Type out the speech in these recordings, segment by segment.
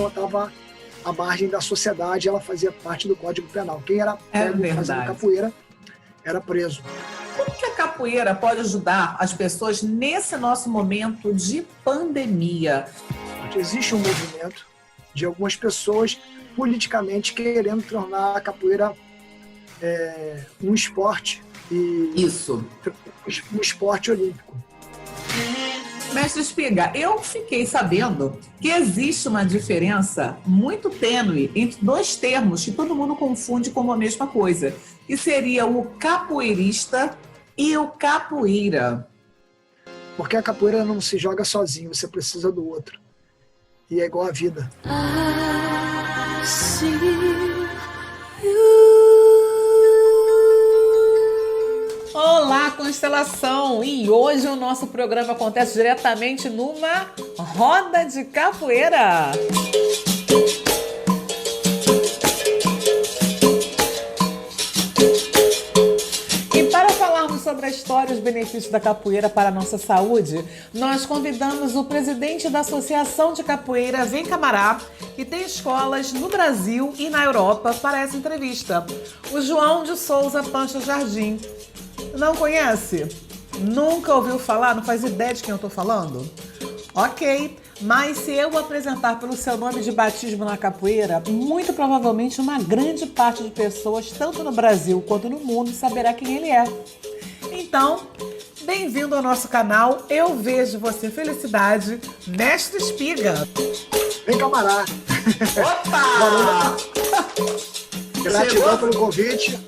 ela estava à margem da sociedade, ela fazia parte do Código Penal. Quem era pego fazendo capoeira era preso. Como que a capoeira pode ajudar as pessoas nesse nosso momento de pandemia? Existe um movimento de algumas pessoas politicamente querendo tornar a capoeira um esporte. Isso. Um esporte olímpico. Mestre Espiga, eu fiquei sabendo que existe uma diferença muito tênue entre dois termos que todo mundo confunde como a mesma coisa, que seria o capoeirista e o capoeira. Porque a capoeira não se joga sozinho, você precisa do outro. E é igual a vida. Olá, constelação! E hoje o nosso programa acontece diretamente numa roda de capoeira. E para falarmos sobre a história e os benefícios da capoeira para a nossa saúde, nós convidamos o presidente da Associação de Capoeira Vem Camará, que tem escolas no Brasil e na Europa, para essa entrevista, o João de Souza Pancha Jardim. Não conhece? Nunca ouviu falar? Não faz ideia de quem eu estou falando? Ok, mas se eu apresentar pelo seu nome de batismo na capoeira, muito provavelmente uma grande parte de pessoas, tanto no Brasil quanto no mundo, saberá quem ele é. Então, bem-vindo ao nosso canal. Eu vejo você felicidade, Mestre Espiga. Vem, camará. Opa! Gratidão pelo convite.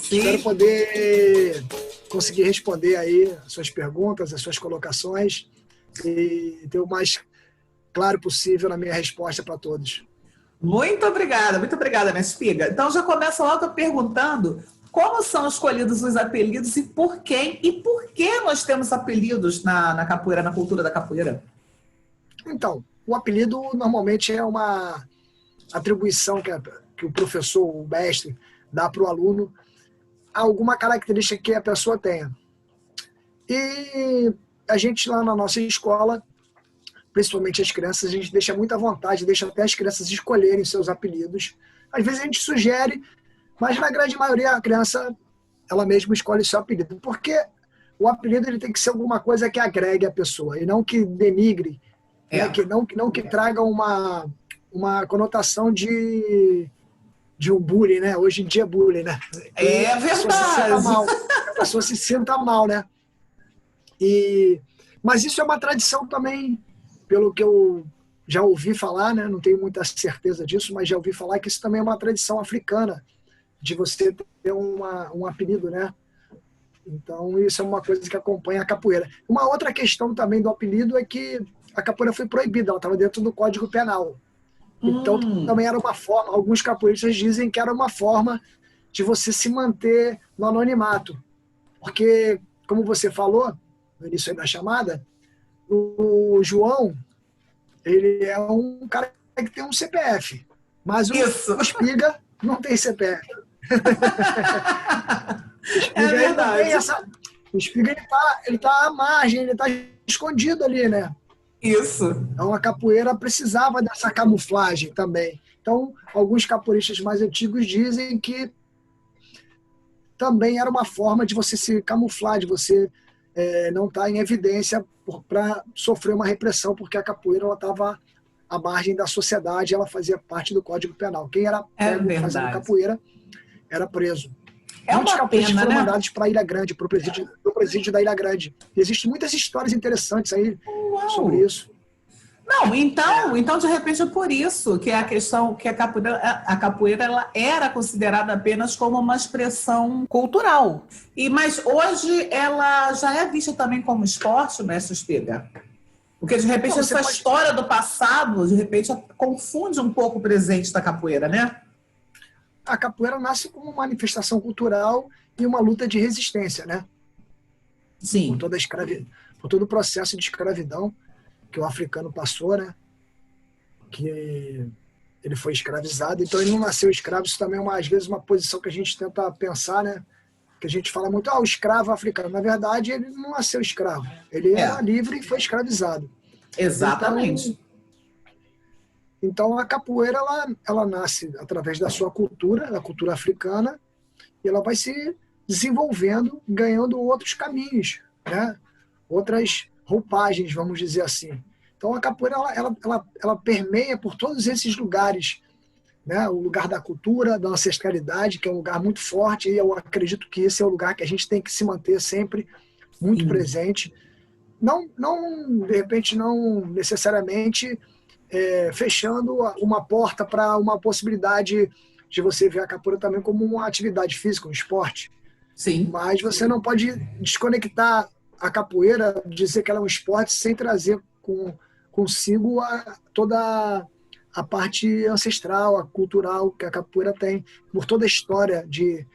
Sim. Espero poder conseguir responder aí as suas perguntas, as suas colocações e ter o mais claro possível na minha resposta para todos. Muito obrigada, Mestre Espiga. Então já começa logo perguntando como são escolhidos os apelidos e por quem e por que nós temos apelidos na capoeira, na cultura da capoeira. Então, o apelido normalmente é uma atribuição que o professor, o mestre, dá para o aluno alguma característica que a pessoa tenha. E a gente lá na nossa escola, principalmente as crianças, a gente deixa muita vontade, deixa até as crianças escolherem seus apelidos. Às vezes a gente sugere, mas na grande maioria a criança, ela mesma escolhe seu apelido. Porque o apelido ele tem que ser alguma coisa que agregue a pessoa, e não que denigre, né? não que traga uma conotação de um bullying, né? Hoje em dia é bullying, né? É verdade. A pessoa se sinta mal, né? Mas isso é uma tradição também, pelo que eu já ouvi falar, né? Não tenho muita certeza disso, mas já ouvi falar que isso também é uma tradição africana, de você ter um apelido, né? Então, isso é uma coisa que acompanha a capoeira. Uma outra questão também do apelido é que a capoeira foi proibida, ela estava dentro do Código Penal. Então, também era uma forma, alguns capoeiristas dizem que era uma forma de você se manter no anonimato. Porque, como você falou, no início aí da chamada, o João, ele é um cara que tem um CPF, mas o Espiga não tem CPF. É verdade. O Espiga, ele tá à margem, ele está escondido ali, né? Isso. Então, a capoeira precisava dessa camuflagem também. Então, alguns capoeiristas mais antigos dizem que também era uma forma de você se camuflar, de você não estar em evidência para sofrer uma repressão, porque a capoeira estava à margem da sociedade, ela fazia parte do Código Penal. Quem era pego fazendo capoeira era preso. Muitos capoeiristas foram mandados para a Ilha Grande, para o presídio da Ilha Grande. E existem muitas histórias interessantes aí sobre isso. Não, então de repente é por isso que a questão que a capoeira ela era considerada apenas como uma expressão cultural. Mas hoje ela já é vista também como esporte, Mestre Espiga? Porque de repente essa história do passado, de repente, confunde um pouco o presente da capoeira, né? A capoeira nasce como uma manifestação cultural e uma luta de resistência, né? Sim. Por todo o processo de escravidão que o africano passou, né? Que ele foi escravizado, então ele não nasceu escravo. Isso também é às vezes uma posição que a gente tenta pensar, né? Que a gente fala muito, o escravo africano. Na verdade, ele não nasceu escravo. Ele era livre e foi escravizado. Exatamente. Então, Então, a capoeira, ela nasce através da sua cultura, da cultura africana, e ela vai se desenvolvendo, ganhando outros caminhos, né? Outras roupagens, vamos dizer assim. Então, a capoeira, ela permeia por todos esses lugares, né? O lugar da cultura, da ancestralidade, que é um lugar muito forte, e eu acredito que esse é o lugar que a gente tem que se manter sempre muito presente. Não, de repente, não necessariamente fechando uma porta para uma possibilidade de você ver a capoeira também como uma atividade física, um esporte. Sim. Mas você não pode desconectar a capoeira, dizer que ela é um esporte, sem trazer consigo toda a parte ancestral, a cultural que a capoeira tem, por toda a história de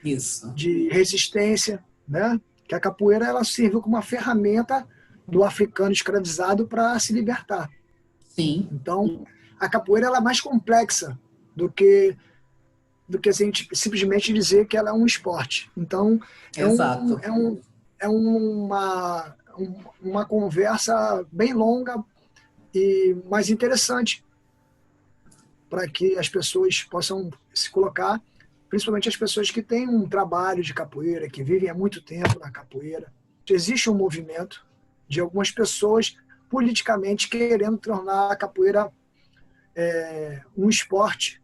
resistência, né? Que a capoeira ela serviu como uma ferramenta do africano escravizado para se libertar. Sim. Então, a capoeira ela é mais complexa do que a gente simplesmente dizer que ela é um esporte. Então, é uma conversa bem longa e mais interessante para que as pessoas possam se colocar, principalmente as pessoas que têm um trabalho de capoeira, que vivem há muito tempo na capoeira. Existe um movimento de algumas pessoas politicamente querendo tornar a capoeira um esporte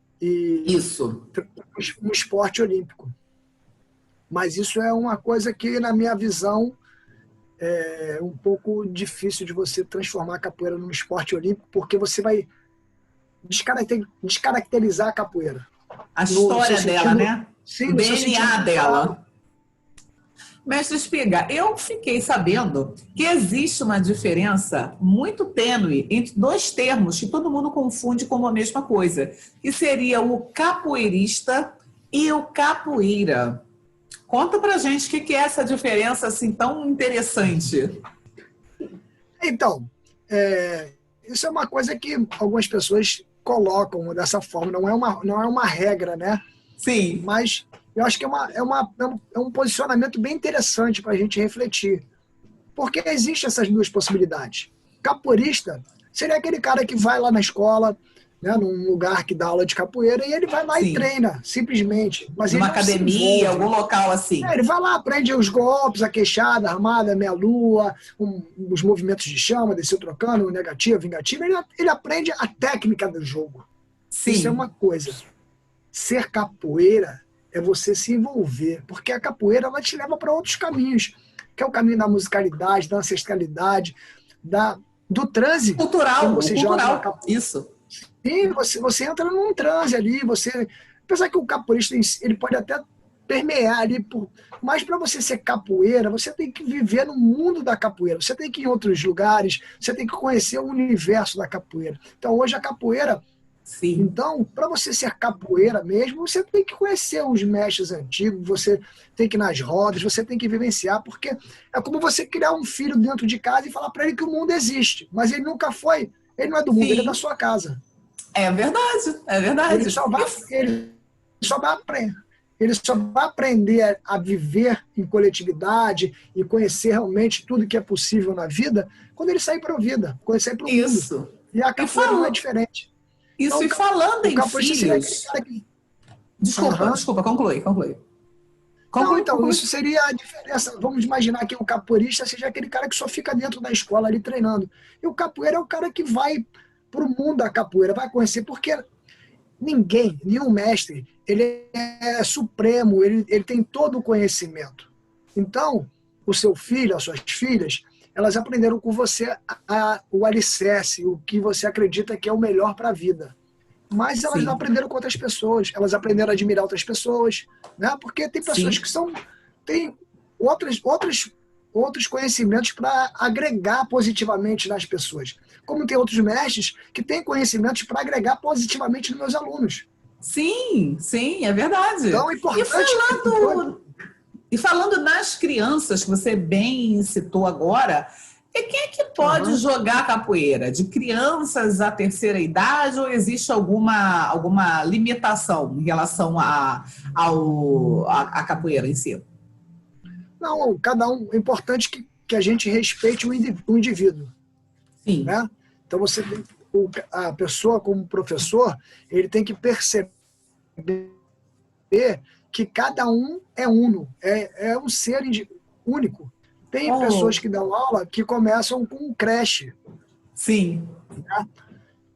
um esporte olímpico. Mas isso é uma coisa que, na minha visão, é um pouco difícil de você transformar a capoeira num esporte olímpico, porque você vai descaracterizar a capoeira. A história dela, né? Sim, o DNA dela. Mestre Espiga, eu fiquei sabendo que existe uma diferença muito tênue entre dois termos que todo mundo confunde como a mesma coisa, que seria o capoeirista e o capoeira. Conta pra gente o que é essa diferença assim tão interessante. Então, isso é uma coisa que algumas pessoas colocam dessa forma, não é uma regra, né? Sim. Mas eu acho que é um posicionamento bem interessante para a gente refletir. Porque existem essas duas possibilidades. Capoeirista seria aquele cara que vai lá na escola, né, num lugar que dá aula de capoeira, e ele vai lá e treina, simplesmente. Mas numa academia, algum local assim. Ele vai lá, aprende os golpes, a queixada, a armada, a meia-lua, os movimentos de chama, descer trocando, negativo, vingativo. Ele aprende a técnica do jogo. Sim. Isso é uma coisa. Ser capoeira é você se envolver, porque a capoeira ela te leva para outros caminhos, que é o caminho da musicalidade, da ancestralidade, do transe. Cultural, você cultural, isso. Sim, você entra num transe ali, apesar que o capoeirista ele pode até permear ali, mas para você ser capoeira, você tem que viver no mundo da capoeira, você tem que ir em outros lugares, você tem que conhecer o universo da capoeira. Então hoje a capoeira, sim. Então, para você ser capoeira mesmo, você tem que conhecer os mestres antigos, você tem que ir nas rodas, você tem que vivenciar, porque é como você criar um filho dentro de casa e falar para ele que o mundo existe, mas ele nunca foi, ele não é do mundo, ele é da sua casa. É verdade, é verdade. Ele só vai aprender a viver em coletividade e conhecer realmente tudo que é possível na vida quando ele sair para a vida, quando ele sair para o mundo. E a capoeira não é diferente. Isso, então, e falando em filhos... Desculpa, conclui. Então, isso seria a diferença. Vamos imaginar que o capoeirista seja aquele cara que só fica dentro da escola ali treinando. E o capoeira é o cara que vai para o mundo da capoeira, vai conhecer, porque nenhum mestre, ele é supremo, ele tem todo o conhecimento. Então, o seu filho, as suas filhas, elas aprenderam com você o alicerce, o que você acredita que é o melhor para a vida. Mas elas não aprenderam com outras pessoas, elas aprenderam a admirar outras pessoas, né? Porque tem pessoas que têm outros conhecimentos para agregar positivamente nas pessoas. Como tem outros mestres que têm conhecimentos para agregar positivamente nos meus alunos. Sim, é verdade. Então, é importante... E falando nas crianças, que você bem citou agora, quem é que pode jogar capoeira? De crianças à terceira idade ou existe alguma limitação em relação à capoeira em si? Não, cada um. É importante que a gente respeite o indivíduo. Sim. Né? Então, a pessoa, como professor, ele tem que perceber que cada um é uno, é um ser único. Tem pessoas que dão aula que começam com um creche. Sim. Né?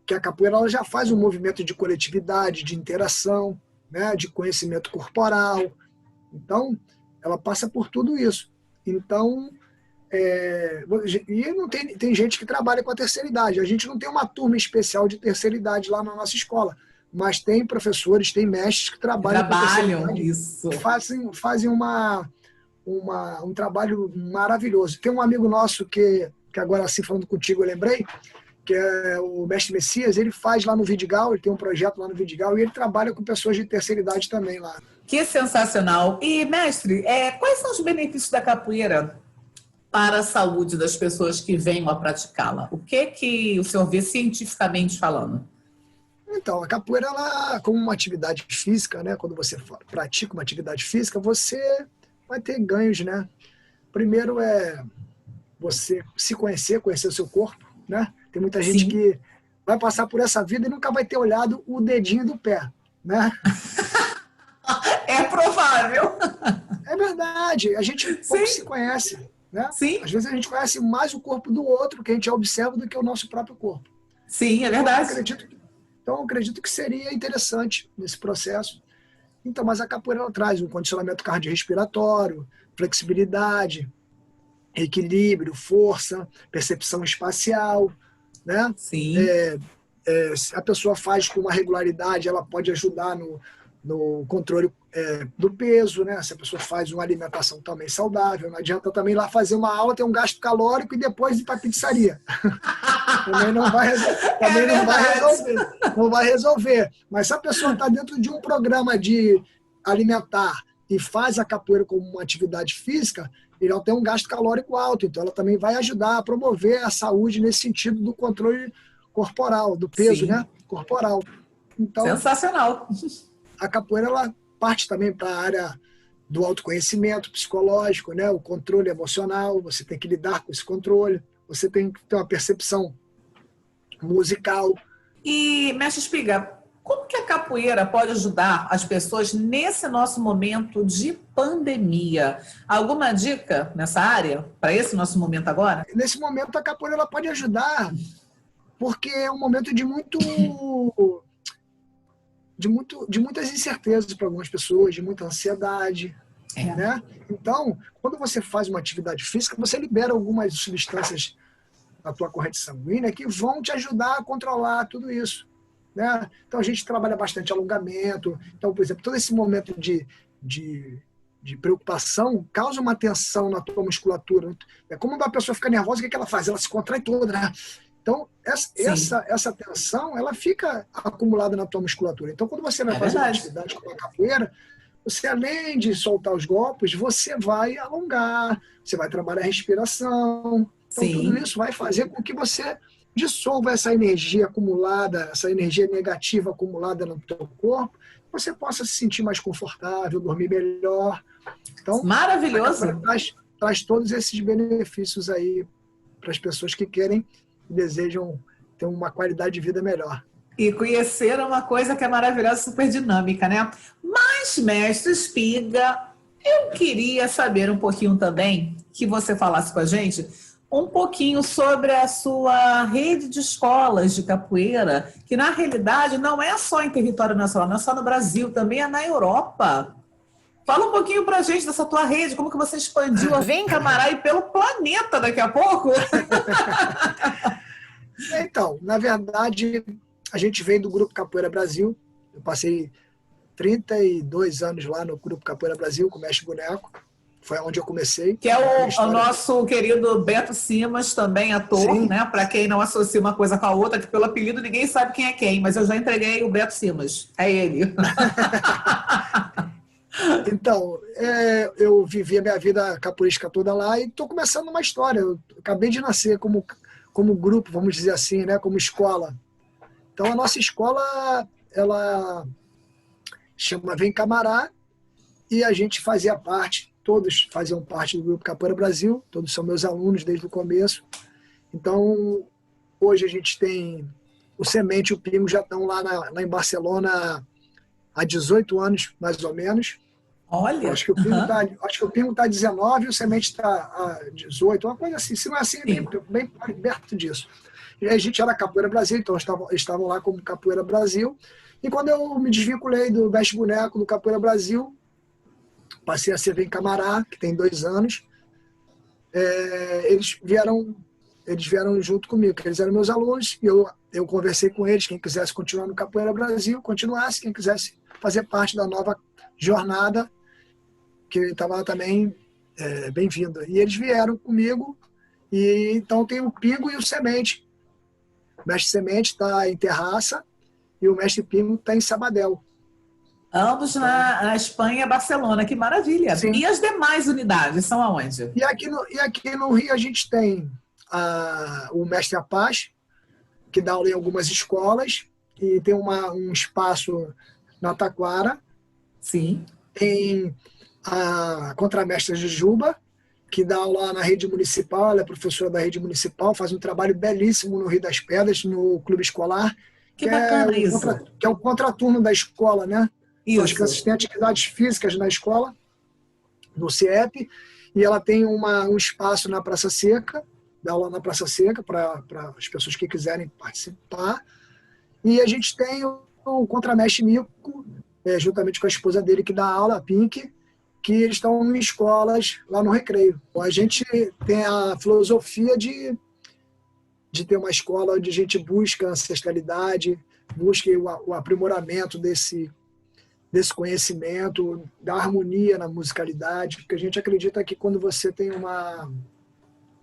Que a capoeira ela já faz um movimento de coletividade, de interação, né? De conhecimento corporal. Então, ela passa por tudo isso. Então, e não tem gente que trabalha com a terceira idade. A gente não tem uma turma especial de terceira idade lá na nossa escola, mas tem professores, tem mestres que trabalham com a terceira idade. Isso. Fazem um trabalho maravilhoso. Tem um amigo nosso que agora assim falando contigo eu lembrei, que é o Mestre Messias, ele faz lá no Vidigal, ele tem um projeto lá no Vidigal e ele trabalha com pessoas de terceira idade também lá. Que sensacional. E, mestre, quais são os benefícios da capoeira para a saúde das pessoas que venham a praticá-la? O que o senhor vê cientificamente falando? Então, a capoeira, ela, como uma atividade física, né? Quando você pratica uma atividade física, você vai ter ganhos, né? Primeiro é você se conhecer o seu corpo, né? Tem muita gente que vai passar por essa vida e nunca vai ter olhado o dedinho do pé, né? É provável. É verdade. A gente pouco se conhece, né? Sim. Às vezes a gente conhece mais o corpo do outro que a gente observa do que o nosso próprio corpo. Sim, é verdade. Então, eu acredito que seria interessante nesse processo. Então, mas a capoeira ela traz um condicionamento cardiorrespiratório, flexibilidade, equilíbrio, força, percepção espacial, né? Sim. Se a pessoa faz com uma regularidade, ela pode ajudar no controle do peso, né? Se a pessoa faz uma alimentação também saudável, não adianta também lá fazer uma aula, ter um gasto calórico e depois ir para a pizzaria. Também não vai resolver. Mas se a pessoa está dentro de um programa de alimentar e faz a capoeira como uma atividade física, ela tem um gasto calórico alto, então ela também vai ajudar a promover a saúde nesse sentido do controle corporal, do peso, né? Corporal. Então, sensacional. A capoeira ela parte também para a área do autoconhecimento psicológico, né? O controle emocional, você tem que lidar com esse controle, você tem que ter uma percepção musical. E, mestre Espiga, como que a capoeira pode ajudar as pessoas nesse nosso momento de pandemia? Alguma dica nessa área, para esse nosso momento agora? Nesse momento, a capoeira ela pode ajudar, porque é um momento de muitas incertezas para algumas pessoas, de muita ansiedade. Né? Então, quando você faz uma atividade física, você libera algumas substâncias na tua corrente sanguínea que vão te ajudar a controlar tudo isso. Né? Então, a gente trabalha bastante alongamento. Então, por exemplo, todo esse momento de preocupação causa uma tensão na tua musculatura. É como uma pessoa fica nervosa, o que ela faz? Ela se contrai toda, né? Então, essa tensão, ela fica acumulada na tua musculatura. Então, quando você vai fazer uma atividade como a capoeira, você, além de soltar os golpes, você vai alongar, você vai trabalhar a respiração. Então, tudo isso vai fazer com que você dissolva essa energia acumulada, essa energia negativa acumulada no teu corpo, você possa se sentir mais confortável, dormir melhor. Então, maravilhoso. Traz todos esses benefícios aí para as pessoas que querem e desejam ter uma qualidade de vida melhor. E conhecer é uma coisa que é maravilhosa, super dinâmica, né? Mas, mestre Espiga, eu queria saber um pouquinho também, que você falasse com a gente, um pouquinho sobre a sua rede de escolas de capoeira, que na realidade não é só em território nacional, não é só no Brasil, também é na Europa. Fala um pouquinho pra gente dessa tua rede, como que você expandiu a Vem Camará e pelo planeta daqui a pouco. Então, na verdade, a gente veio do Grupo Capoeira Brasil. Eu passei 32 anos lá no Grupo Capoeira Brasil, com o Mestre Boneco. Foi onde eu comecei. Que é o nosso querido Beto Simas, também ator, né? Para quem não associa uma coisa com a outra, que pelo apelido ninguém sabe quem é quem, mas eu já entreguei o Beto Simas. É ele. Então, eu vivi a minha vida capoeística toda lá e estou começando uma história. Eu acabei de nascer como grupo, vamos dizer assim, né? Como escola. Então, a nossa escola, ela chama Vem Camará e a gente fazia parte, todos faziam parte do Grupo Capoeira Brasil, todos são meus alunos desde o começo. Então, hoje a gente tem o Semente e o Pingo já estão lá em Barcelona há 18 anos, mais ou menos. Olha! Acho que o Pingo tá 19 e o Semente está a 18, uma coisa assim. Se não é assim, bem perto disso. E a gente era Capoeira Brasil, então estavam lá como Capoeira Brasil. E quando eu me desvinculei do Mestre Boneco do Capoeira Brasil, passei a ser Vem Camará, que tem 2 anos, eles vieram junto comigo, que eles eram meus alunos, e eu conversei com eles, quem quisesse continuar no Capoeira Brasil, continuasse, quem quisesse fazer parte da nova jornada, que estava lá também, bem-vindo. E eles vieram comigo, e então tem o Pingo e o Semente. O Mestre Semente está em Terraça, e o Mestre Pingo está em Sabadell. Ambos na Espanha, Barcelona, que maravilha. Sim. E as demais unidades são aonde? E aqui no Rio a gente tem o Mestre Apaz, que dá aula em algumas escolas, e tem um espaço na Taquara. Sim. Tem a Contramestra Jujuba, que dá aula na rede municipal, ela é professora da rede municipal, faz um trabalho belíssimo no Rio das Pedras, no clube escolar. Que bacana isso. Que é o contraturno da escola, né? Isso. As crianças têm atividades físicas na escola, no CIEP, e ela tem um espaço na Praça Seca, dá aula na Praça Seca para as pessoas que quiserem participar. E a gente tem o Contramestre Mico, juntamente com a esposa dele, que dá aula, a Pink, que eles estão em escolas lá no Recreio. A gente tem a filosofia de ter uma escola onde a gente busca ancestralidade, busque o aprimoramento desse conhecimento, da harmonia na musicalidade, porque a gente acredita que quando você tem uma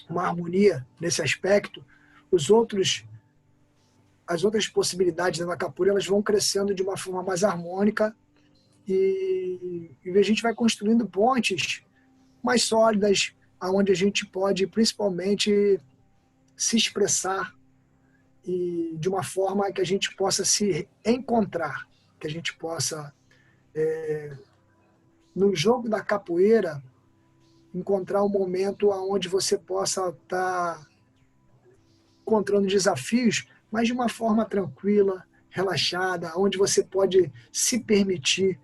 harmonia nesse aspecto, as outras possibilidades da capoeira elas vão crescendo de uma forma mais harmônica e a gente vai construindo pontes mais sólidas, aonde a gente pode principalmente se expressar e de uma forma que a gente possa se encontrar, que a gente possa no jogo da capoeira encontrar um momento onde você possa estar encontrando desafios, mas de uma forma tranquila, relaxada, onde você pode se permitir,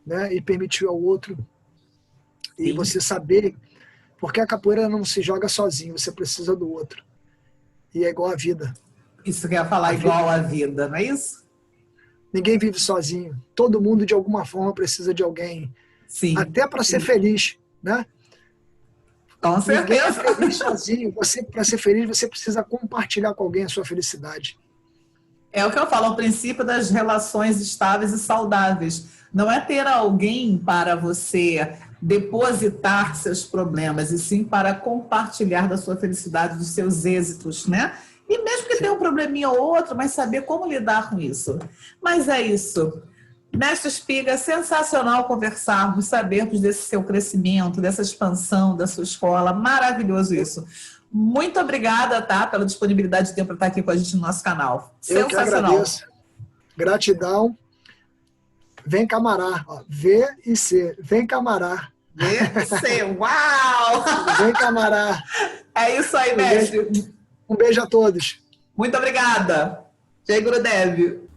né, e permitir ao outro. Sim. E você saber, porque a capoeira não se joga sozinho, você precisa do outro. E é igual a vida. Isso que eu ia falar, igual a vida, não é isso? Ninguém vive sozinho. Todo mundo, de alguma forma, precisa de alguém. Sim. Até para ser feliz, né? Com certeza. Ninguém é feliz sozinho. Para ser feliz, você precisa compartilhar com alguém a sua felicidade. É o que eu falo, o princípio das relações estáveis e saudáveis. Não é ter alguém para você depositar seus problemas, e sim para compartilhar da sua felicidade, dos seus êxitos, né? E mesmo que tenha um probleminha ou outro, mas saber como lidar com isso. Mas é isso. Mestre Espiga, sensacional conversarmos, sabermos desse seu crescimento, dessa expansão da sua escola. Maravilhoso isso. Muito obrigada, tá, pela disponibilidade de tempo para estar aqui com a gente no nosso canal. Eu que agradeço. Gratidão. Vem Camará. Ó, V e C. Vem Camará. V e C. Uau! Vem Camará. É isso aí, mestre. Um beijo a todos. Muito obrigada. Jai Gurudev.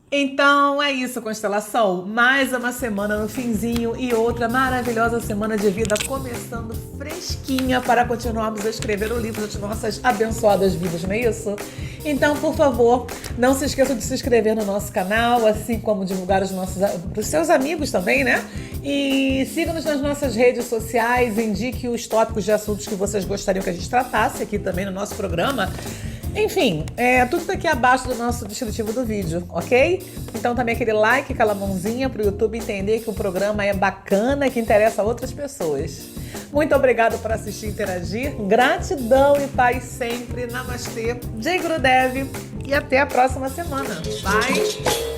Então é isso, constelação. Mais uma semana no finzinho e outra maravilhosa semana de vida começando fresquinha para continuarmos a escrever o livro de nossas abençoadas vidas, não é isso? Então, por favor, não se esqueçam de se inscrever no nosso canal, assim como divulgar para os seus amigos também, né? E siga-nos nas nossas redes sociais, indique os tópicos de assuntos que vocês gostariam que a gente tratasse aqui também no nosso programa. Enfim, tudo aqui abaixo do nosso descritivo do vídeo, ok? Então também aquele like, aquela mãozinha para o YouTube entender que o programa é bacana, que interessa a outras pessoas. Muito obrigado por assistir e interagir. Gratidão e paz sempre. Namastê. Jai Gurudev. E até a próxima semana. Bye!